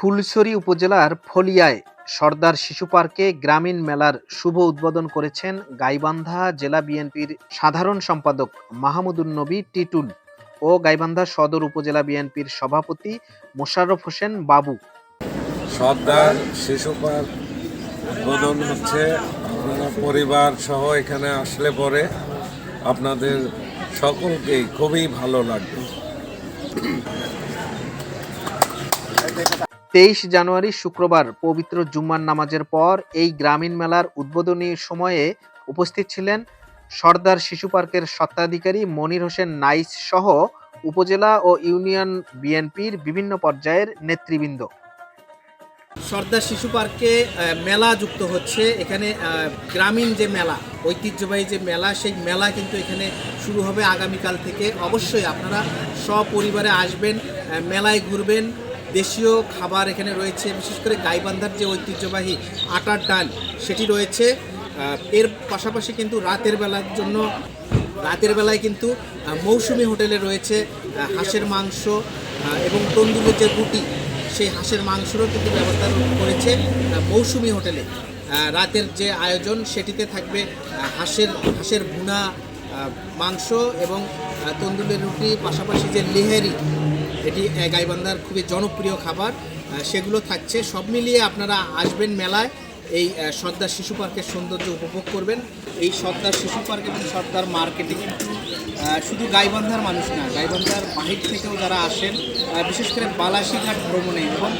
ফুলছড়ি উপজেলার ফলিয়ায় সরদার শিশু পার্কে গ্রামীণ মেলার শুভ উদ্বোধন করেছেন গাইবান্ধা জেলা বিএনপির সাধারণ সম্পাদক মাহমুদুন নবী টিটুল ও গাইবান্ধা সদর উপজেলা বিএনপির সভাপতি মোশাররফ হোসেন বাবু। সরদার শিশু পার্ক উদ্বোধন হচ্ছে। আপনারা পরিবার সহ এখানে আসলে পরে আপনাদের সকলকেই খুবই ভালো লাগবে। 23 জানুয়ারি শুক্রবার পবিত্র জুম্মার নামাজের পর এই গ্রামীণ মেলার উদ্বোধনী সময়ে উপস্থিত ছিলেন সরদার শিশু পার্কের স্বত্বাধিকারী মনির হোসেন নাইস সহ উপজেলা ও ইউনিয়ন বিএনপির বিভিন্ন পর্যায়ের নেতৃবৃন্দ। সরদার শিশু পার্কে মেলা যুক্ত হচ্ছে। এখানে গ্রামীণ যে মেলা, ঐতিহ্যবাহী যে মেলা, সেই মেলা কিন্তু এখানে শুরু হবে আগামীকাল থেকে। অবশ্যই আপনারা সপরিবারে আসবেন, মেলায় ঘুরবেন। দেশীয় খাবার এখানে রয়েছে, বিশেষ করে গাইবান্ধার যে ঐতিহ্যবাহী আটার ডাল সেটি রয়েছে। এর পাশাপাশি কিন্তু রাতের বেলায় কিন্তু মৌসুমি হোটেলে রয়েছে হাঁসের মাংস এবং তন্দুরের যে রুটি, সেই হাঁসের মাংসেরও কিন্তু ব্যবস্থা করেছে মৌসুমি হোটেলে। রাতের যে আয়োজন সেটিতে থাকবে হাঁসের ভুনা মাংস এবং তন্দুরের রুটি, পাশাপাশি যে লেহেরি, এটি গাইবান্ধার খুবই জনপ্রিয় খাবার, সেগুলো থাকছে। সব মিলিয়ে আপনারা আসবেন মেলায়, এই সরদার শিশু পার্কের সৌন্দর্য উপভোগ করবেন। এই সরদার শিশু পার্ক এবং সরদার মার্কেটে কিন্তু শুধু গাইবান্ধার মানুষ না, গাইবান্ধার বাহির থেকেও যারা আসেন, বিশেষ করে বালাসীঘাট ভ্রমণে, এবং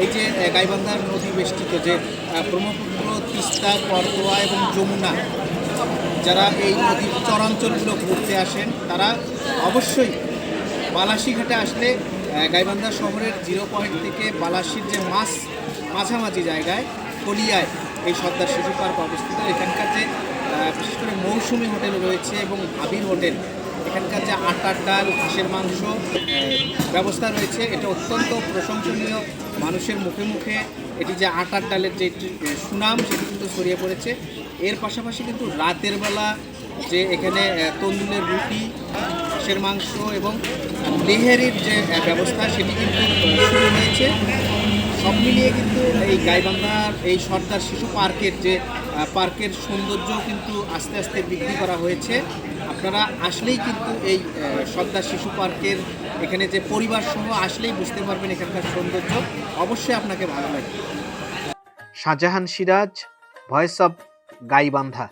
এই যে গাইবান্ধার নদী বেষ্টিত যে ব্রহ্মপুত্র, তিস্তা, করতোয়া এবং যমুনা, যারা এই নদীর চরাঞ্চলগুলো ঘুরতে আসেন তারা অবশ্যই বালাসীঘাটে আসলে গাইবান্ধা শহরের 0 পয়েন্ট থেকে বালাসীর যে মাঝামাঝি জায়গায় ফলিয়ায় এই সরদার শিশু পার্ক অবস্থিত। এখানকার যে বিশেষ করে মৌসুমি হোটেল রয়েছে এবং আবির হোটেল, এখানকার যে আটার ডাল, হাঁসের মাংস ব্যবস্থা রয়েছে, এটা অত্যন্ত প্রশংসনীয়। মানুষের মুখে মুখে এটি যে আটার ডালের যে সুনাম, সেটি কিন্তু ছড়িয়ে পড়েছে। এর পাশাপাশি কিন্তু রাতের বেলা যে এখানে তন্দুরের রুটি, হাঁসের মাংস এবং লেহেরির যে ব্যবস্থা, সেটি কিন্তু শুরু হয়েছে। সব মিলিয়ে কিন্তু এই গাইবান্ধার এই সরদার শিশু পার্কের সৌন্দর্য কিন্তু আস্তে আস্তে বৃদ্ধি করা হয়েছে। আপনারা আসলেই কিন্তু এই সরদার শিশু পার্কের এখানে যে পরিবার সহ আসলেই বুঝতে পারবেন এখানকার সৌন্দর্য, অবশ্যই আপনাকে ভালো লাগবে। Shahjahan Siraj, voice of Gaibandha.